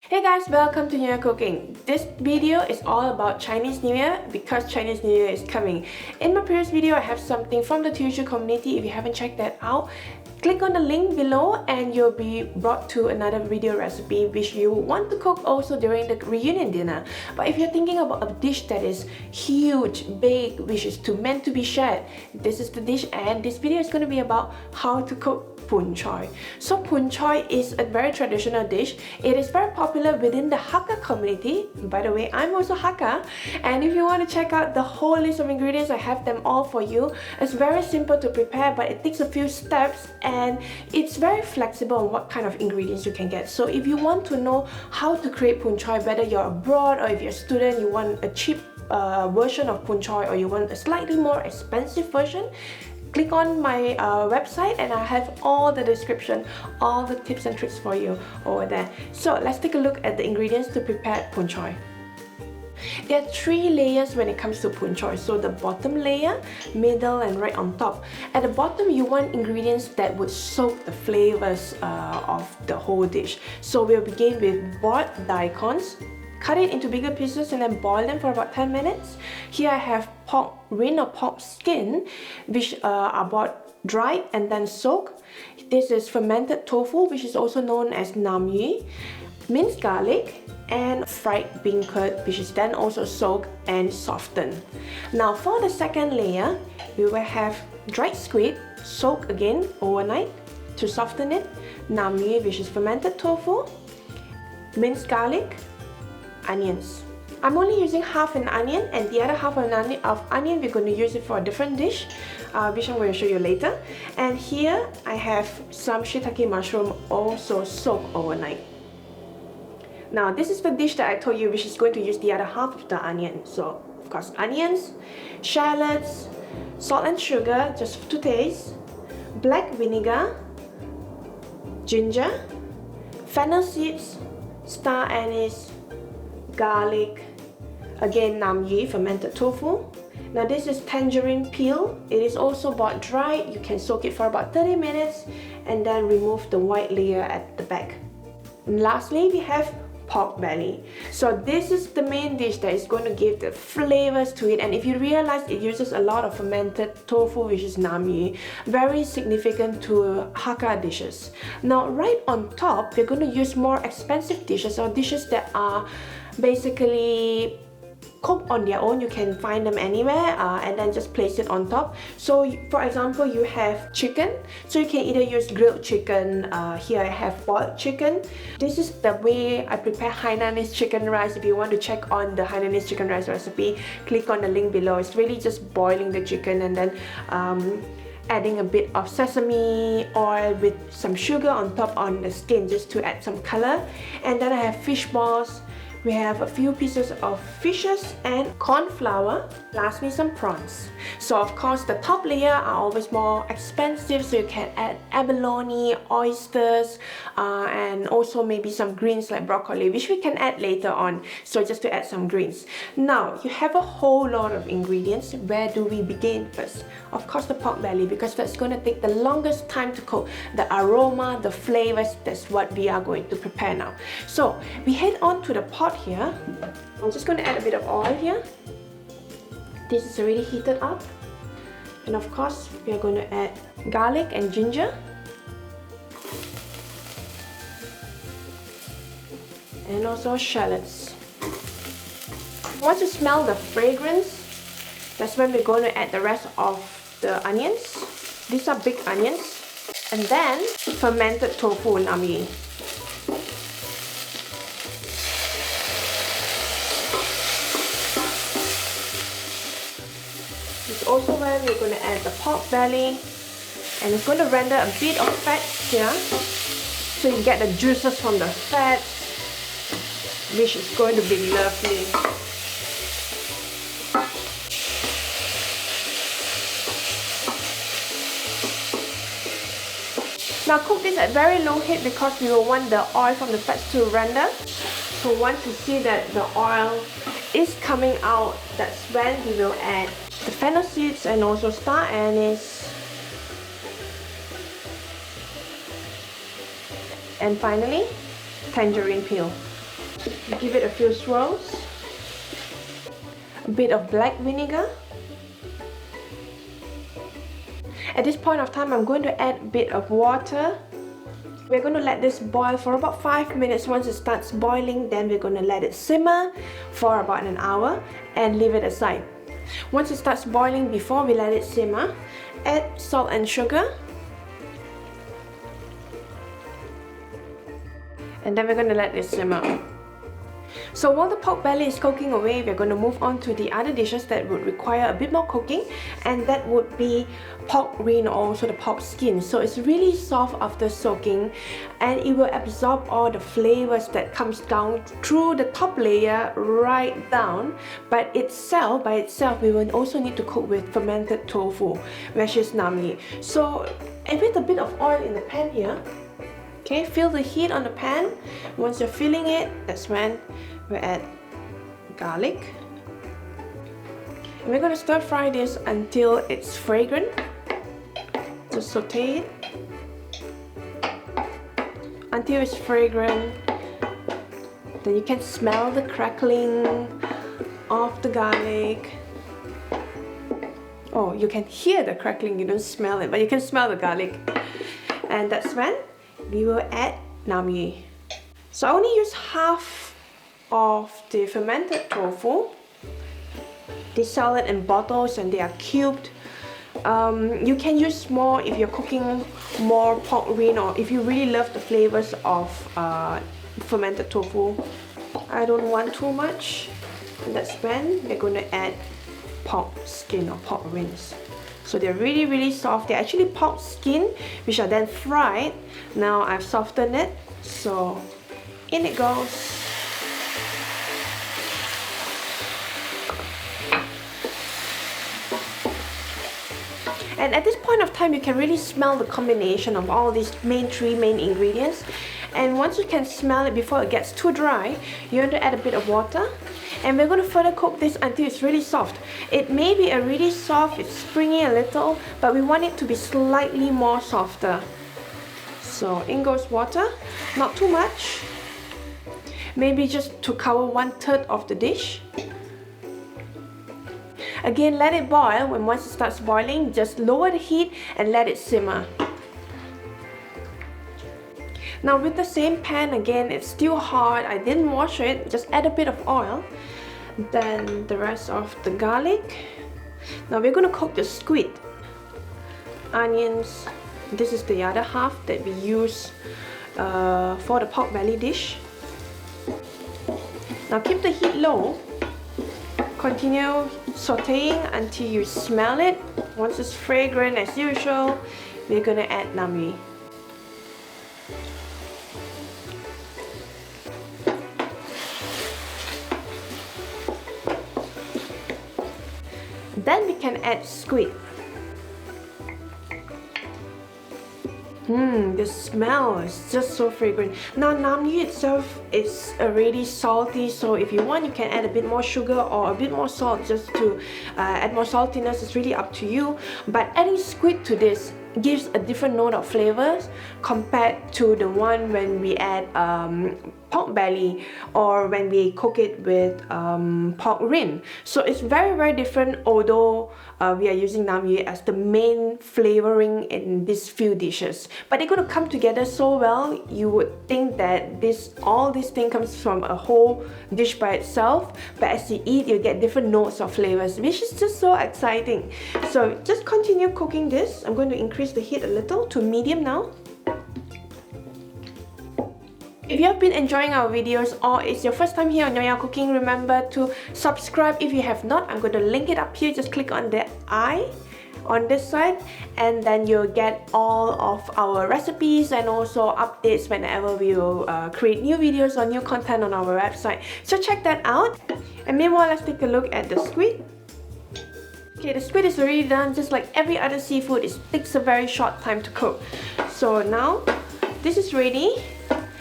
Hey guys, welcome to Nyonya Cooking. This video is all about Chinese New Year because Chinese New Year is coming. In my previous video, I have something from the Teochew community. If you haven't checked that out, click on the link below and you'll be brought to another video recipe which you want to cook also during the reunion dinner. But if you're thinking about a dish that is huge, big, which is meant to be shared, this is the dish, and this video is going to be about how to cook Poon Choi. So Poon Choi is a very traditional dish. It is very popular within the Hakka community. By the way, I'm also Hakka, and if you want to check out the whole list of ingredients, I have them all for you. It's very simple to prepare, but it takes a few steps and it's very flexible on what kind of ingredients you can get. So if you want to know how to create Poon Choi, whether you're abroad or if you're a student, you want a cheap version of Poon Choi or you want a slightly more expensive version, click on my website and I have all the description, all the tips and tricks for you over there. So let's take a look at the ingredients to prepare Poon Choi. There are three layers when it comes to Poon Choi. So the bottom layer, middle and right on top. At the bottom you want ingredients that would soak the flavors of the whole dish. So we'll begin with boiled daikons. Cut it into bigger pieces and then boil them for about 10 minutes. Here I have pork ring or pork skin, which are bought dried and then soaked. This is fermented tofu, which is also known as Nyonya, minced garlic, and fried bean curd, which is then also soaked and softened. Now for the second layer, we will have dried squid, soaked again overnight to soften it, Nyonya, which is fermented tofu, minced garlic, onions. I'm only using half an onion, and the other half of onion we're going to use it for a different dish, which I'm going to show you later. And here I have some shiitake mushroom also soaked overnight. Now this is the dish that I told you which is going to use the other half of the onion. So of course onions, shallots, salt and sugar just to taste, black vinegar, ginger, fennel seeds, star anise, garlic, again Nyonya, fermented tofu. Now this is tangerine peel. It is also bought dried. You can soak it for about 30 minutes and then remove the white layer at the back. And lastly, we have pork belly. So this is the main dish that is going to give the flavors to it, and if you realize it uses a lot of fermented tofu, which is Nyonya, very significant to Hakka dishes. Now right on top, we're going to use more expensive dishes or dishes that are basically cooked on their own. You can find them anywhere and then just place it on top. So for example, you have chicken, so you can either use grilled chicken. Here I have boiled chicken. This is the way I prepare Hainanese chicken rice. If you want to check on the Hainanese chicken rice recipe, click on the link below. It's really just boiling the chicken and then adding a bit of sesame oil with some sugar on top on the skin just to add some color. And then I have fish balls. We have a few pieces of fishes and corn flour. Lastly, some prawns. So of course the top layer are always more expensive, so you can add abalone, oysters, and also maybe some greens like broccoli, which we can add later on, so just to add some greens. Now you have a whole lot of ingredients. Where do we begin first? Of course the pork belly, because that's going to take the longest time to cook. The aroma, the flavors, that's what we are going to prepare now. So we head on to the pot here. I'm just going to add a bit of oil here. This is already heated up, and of course we are going to add garlic and ginger, and also shallots. Once you smell the fragrance, that's when we're going to add the rest of the onions. These are big onions, and then fermented tofu Nyonya. It's also where we're going to add the pork belly, and it's going to render a bit of fat here, so you get the juices from the fat, which is going to be lovely. Now cook this at very low heat because we will want the oil from the fats to render. So once you see that the oil is coming out, that's when we will add the fennel seeds and also star anise. And finally, tangerine peel. Give it a few swirls. A bit of black vinegar. At this point of time, I'm going to add a bit of water. We're going to let this boil for about 5 minutes. Once it starts boiling, then we're going to let it simmer for about an hour and leave it aside. Once it starts boiling, before we let it simmer, add salt and sugar. And then we're going to let it simmer. So while the pork belly is cooking away, we're going to move on to the other dishes that would require a bit more cooking, and that would be pork rinds, or also the pork skin. So it's really soft after soaking, and it will absorb all the flavors that comes down through the top layer right down. But by itself, we will also need to cook with fermented tofu, which is namli. So with a bit of oil in the pan here. Okay, feel the heat on the pan. Once you're feeling it, that's when we add garlic. And we're going to stir fry this until it's fragrant. Just saute it until it's fragrant. Then you can smell the crackling of the garlic. Oh, you can hear the crackling, you don't smell it, but you can smell the garlic. And that's when we will add namli. So I only use half of the fermented tofu. They sell it in bottles and they are cubed. You can use more if you're cooking more pork rinds, or if you really love the flavors of fermented tofu. I don't want too much. And that's when we're going to add pork skin or pork rinds. So they're really soft. They're actually pork skin, which are then fried. Now I've softened it, so in it goes. And at this point of time, you can really smell the combination of all these three main ingredients. And once you can smell it before it gets too dry, you're going to add a bit of water. And we're going to further cook this until it's really soft. It may be a really soft, it's springy a little, but we want it to be slightly more softer. So in goes water, not too much. Maybe just to cover 1/3 of the dish. Again, let it boil. Once it starts boiling, just lower the heat and let it simmer. Now with the same pan again, it's still hot. I didn't wash it, just add a bit of oil. Then the rest of the garlic. Now we're going to cook the squid. Onions. This is the other half that we use for the pork belly dish. Now keep the heat low. Continue sauteing until you smell it. Once it's fragrant as usual, we're going to add namli. Then we can add squid. The smell is just so fragrant. Now namli itself is already salty, so if you want, you can add a bit more sugar or a bit more salt just to add more saltiness. It's really up to you. But adding squid to this gives a different note of flavors compared to the one when we add pork belly or when we cook it with pork rind. So it's very different, although we are using namli as the main flavoring in these few dishes. But they're going to come together so well, you would think that all this thing comes from a whole dish by itself, but as you eat, you get different notes of flavors, which is just so exciting. So just continue cooking this. I'm going to increase the heat a little to medium now. If you have been enjoying our videos or it's your first time here on Nyonya Cooking, remember to subscribe if you have not. I'm going to link it up here. Just click on the I on this side and then you'll get all of our recipes and also updates whenever we will create new videos or new content on our website. So check that out. And meanwhile, let's take a look at the squid. Okay, the squid is already done. Just like every other seafood, it takes a very short time to cook. So now this is ready.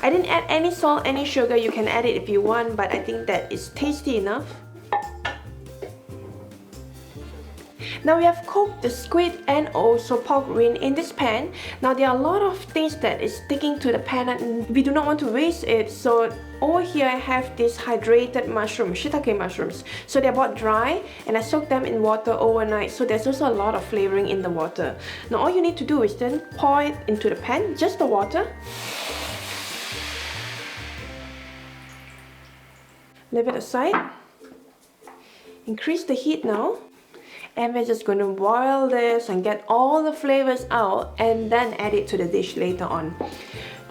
I didn't add any salt, any sugar. You can add it if you want, but I think that is tasty enough. Now we have cooked the squid and also pork ring in this pan. Now there are a lot of things that is sticking to the pan and we do not want to waste it. So over here I have these hydrated mushrooms, shiitake mushrooms. So they're bought dry and I soaked them in water overnight. So there's also a lot of flavoring in the water. Now all you need to do is then pour it into the pan, just the water. Leave it aside. Increase the heat now. And we're just going to boil this and get all the flavors out and then add it to the dish later on.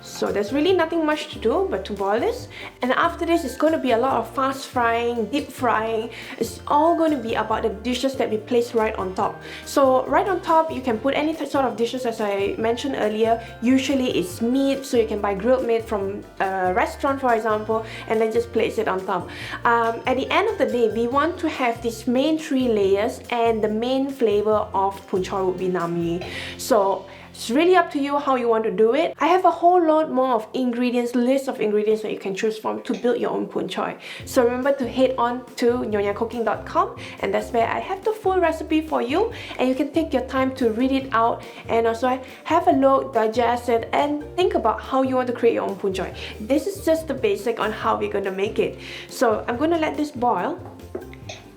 So there's really nothing much to do but to boil this. And after this, it's going to be a lot of fast frying, deep frying. It's all going to be about the dishes that we place right on top. So right on top, you can put any sort of dishes as I mentioned earlier. Usually it's meat, so you can buy grilled meat from a restaurant, for example, and then just place it on top. At the end of the day, we want to have these main 3 layers, and the main flavor of Poon Choi would be Nyonya. So it's really up to you how you want to do it. I have a whole lot more of ingredients, list of ingredients that you can choose from to build your own Poon Choi. So remember to head on to nyonyacooking.com, and that's where I have the full recipe for you, and you can take your time to read it out and also have a look, digest it, and think about how you want to create your own Poon Choi. This is just the basic on how we're going to make it. So I'm going to let this boil,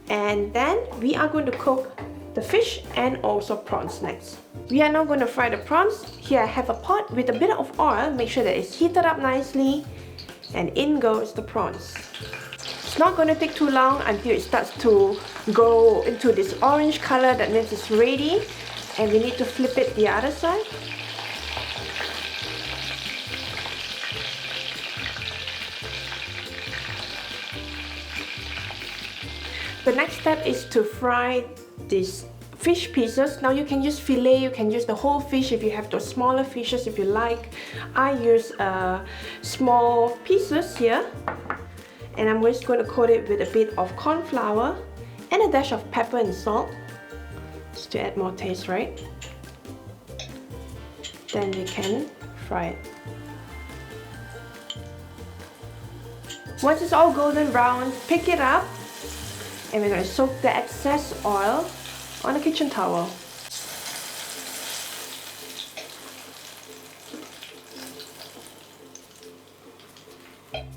and then we are going to cook the fish and also prawns next. We are now going to fry the prawns. Here I have a pot with a bit of oil. Make sure that it's heated up nicely, and in goes the prawns. It's not going to take too long until it starts to go into this orange color. That means it's ready, and we need to flip it the other side. The next step is to fry these fish pieces. Now you can use fillet, you can use the whole fish if you have those smaller fishes if you like. I use small pieces here, and I'm just going to coat it with a bit of corn flour and a dash of pepper and salt, just to add more taste, right? Then we can fry it. Once it's all golden brown, pick it up, and we're going to soak the excess oil on a kitchen towel.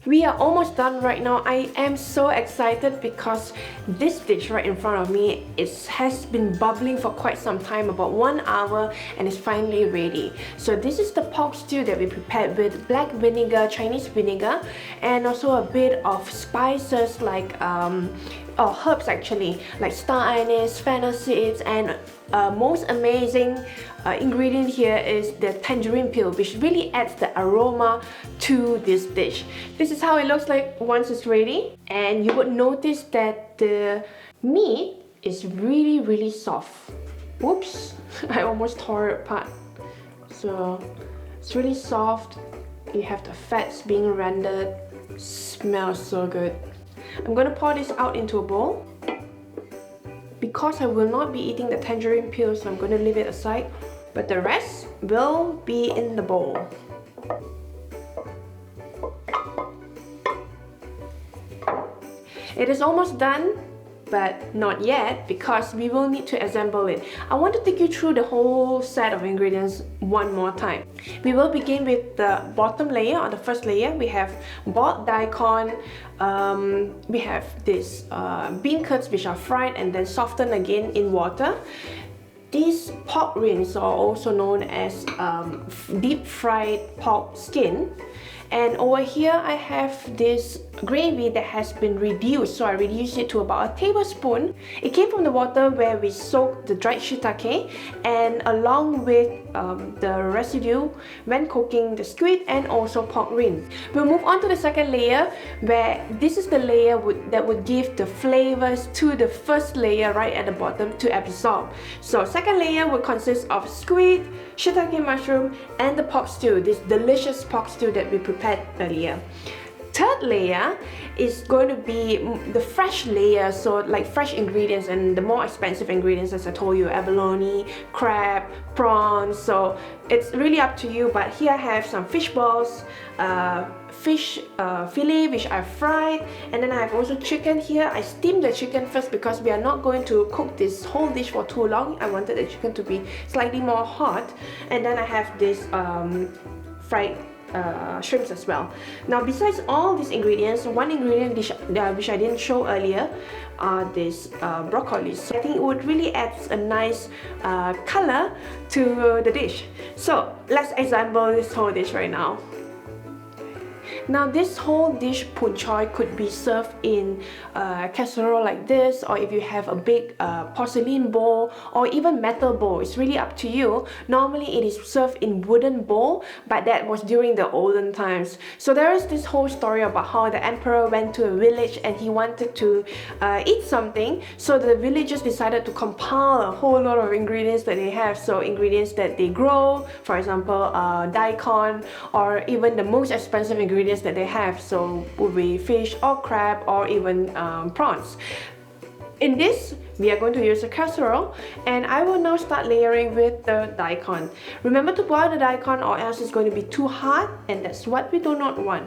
We are almost done right now. I am so excited because this dish right in front of me has been bubbling for quite some time, about 1 hour, and it's finally ready. So this is the pork stew that we prepared with black vinegar, Chinese vinegar, and also a bit of spices like herbs actually, like star anise, fennel seeds, and most amazing ingredient here is the tangerine peel, which really adds the aroma to this dish. This is how it looks like once it's ready, and you would notice that the meat is really soft. Oops, I almost tore it apart. So it's really soft. You have the fats being rendered. Smells so good. I'm going to pour this out into a bowl. Because I will not be eating the tangerine peel, so I'm going to leave it aside. But the rest will be in the bowl. It is almost done, but not yet, because we will need to assemble it. I want to take you through the whole set of ingredients one more time. We will begin with the bottom layer, or the first layer. We have boiled daikon, we have this bean curds which are fried and then softened again in water. These pork rinds are also known as deep fried pork skin. And over here I have this gravy that has been reduced, so I reduced it to about a tablespoon. It came from the water where we soaked the dried shiitake, and along with the residue when cooking the squid and also pork rinds. We'll move on to the second layer, where this is the layer that would give the flavors to the first layer right at the bottom to absorb. So second layer would consist of squid, shiitake mushroom, and the pork stew, this delicious pork stew that we prepared earlier. Third layer is going to be the fresh layer, so like fresh ingredients and the more expensive ingredients, as I told you, abalone, crab, prawns. So it's really up to you, but here I have some fish balls, fish fillet which I fried, and then I have also chicken here. I steamed the chicken first because we are not going to cook this whole dish for too long. I wanted the chicken to be slightly more hot, and then I have this fried shrimps as well. Now besides all these ingredients, one ingredient which I didn't show earlier are these broccoli. So I think it would really add a nice color to the dish. So let's assemble this whole dish right now. Now this whole dish, Poon Choi, could be served in a casserole like this, or if you have a big porcelain bowl or even metal bowl, it's really up to you. Normally it is served in wooden bowl, but that was during the olden times. So there is this whole story about how the emperor went to a village and he wanted to eat something, so the villagers decided to compile a whole lot of ingredients that they have. So ingredients that they grow, for example daikon, or even the most expensive ingredients that they have, so would be fish or crab or even prawns. In this, we are going to use a casserole, and I will now start layering with the daikon. Remember to boil the daikon or else it's going to be too hard, and that's what we do not want.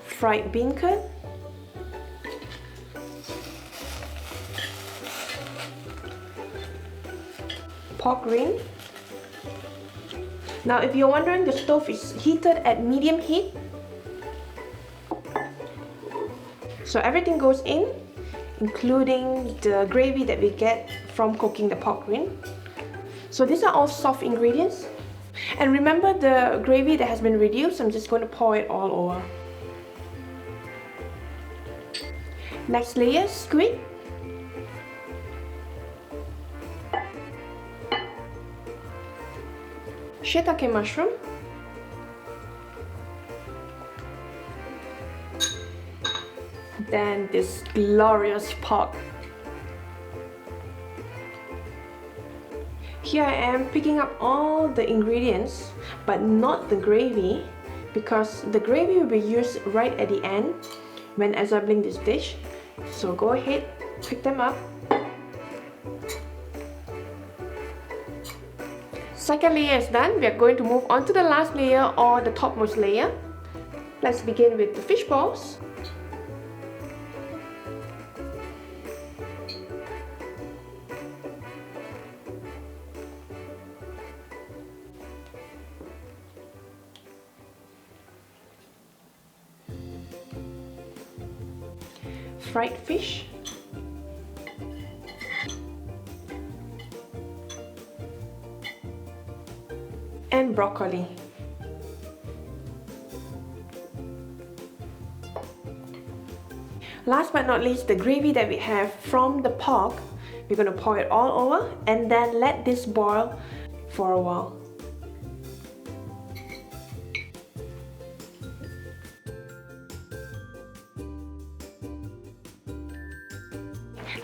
Fried bean curd, pork ring. Now if you're wondering, the stove is heated at medium heat. So everything goes in, including the gravy that we get from cooking the pork ring. So these are all soft ingredients. And remember the gravy that has been reduced, I'm just going to pour it all over. Next layer, squid. Shiitake mushroom, then this glorious pork. Here I am picking up all the ingredients but not the gravy, because the gravy will be used right at the end when assembling this dish. So go ahead, pick them up. Second layer is done. We are going to move on to the last layer, or the topmost layer. Let's begin with the fish balls. Fried fish. And broccoli. Last but not least, the gravy that we have from the pork, we're going to pour it all over and then let this boil for a while.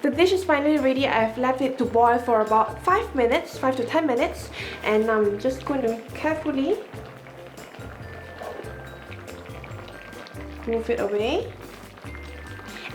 The dish is finally ready. I've left it to boil for about 5 minutes, 5 to 10 minutes, and I'm just going to carefully move it away.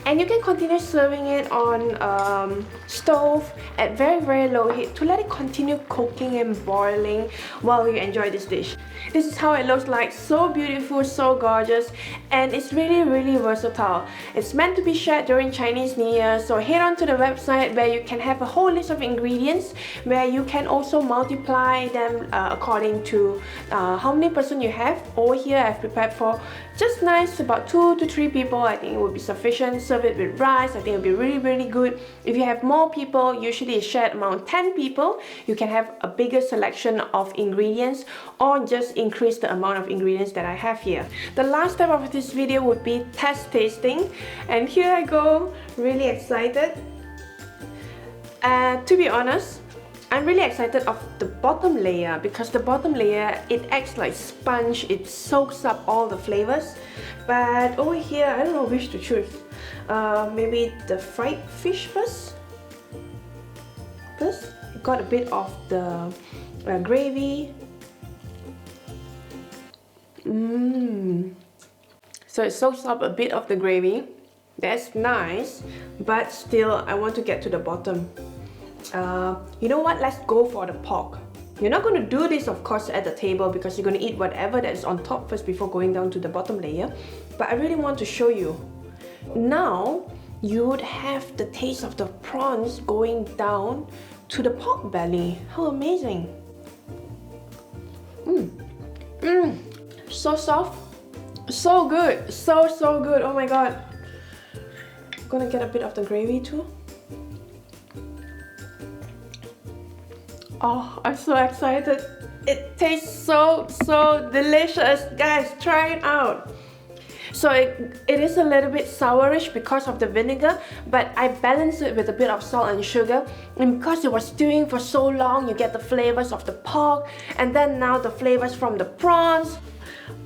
And you can continue serving it on stove at very low heat to let it continue cooking and boiling while you enjoy this dish. This is how it looks like. So beautiful, so gorgeous, and it's really versatile. It's meant to be shared during Chinese New Year, so head on to the website where you can have a whole list of ingredients, where you can also multiply them according to how many person you have. Over here I've prepared for just nice about 2 to 3 people. I think it would be sufficient. Serve it with rice. I think it would be really good. If you have more people, usually it's shared among 10 people, you can have a bigger selection of ingredients, or just increase the amount of ingredients that I have here. The last step of this video would be test tasting, and here I go, really excited. To be honest, I'm really excited of the bottom layer, because the bottom layer, it acts like sponge, it soaks up all the flavors. But over here, I don't know which to choose. Maybe the fried fish first. Got a bit of the gravy. So it soaks up a bit of the gravy. That's nice, but still I want to get to the bottom. You know what? Let's go for the pork. You're not going to do this, of course, at the table because you're going to eat whatever that is on top first before going down to the bottom layer. But I really want to show you. Now, you would have the taste of the prawns going down to the pork belly. How amazing! So soft, so good, so good. Oh my god! I'm gonna get a bit of the gravy too. Oh, I'm so excited. It tastes so delicious. Guys, try it out. So it is a little bit sourish because of the vinegar, but I balance it with a bit of salt and sugar. And because it was stewing for so long, you get the flavors of the pork, and then now the flavors from the prawns.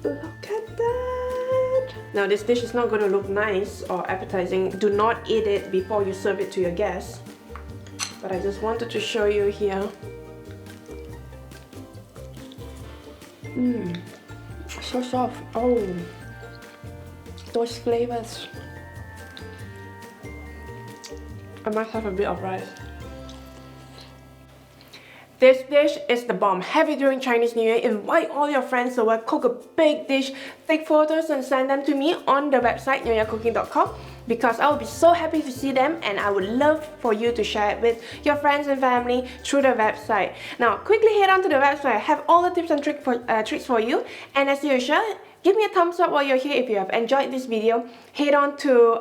Look at that! Now this dish is not going to look nice or appetizing. Do not eat it before you serve it to your guests. But I just wanted to show you here. So soft. Oh, those flavors. I must have a bit of rice. This dish is the bomb. Have it during Chinese New Year. Invite all your friends over, cook a big dish, take photos and send them to me on the website nyonyacooking.com, because I will be so happy to see them, and I would love for you to share it with your friends and family through the website. Now quickly head on to the website. I have all the tips and tricks for you, and as usual, give me a thumbs up while you're here if you have enjoyed this video. Head on to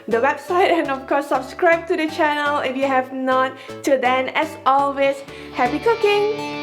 the website, and of course subscribe to the channel if you have not. Till then, as always, happy cooking!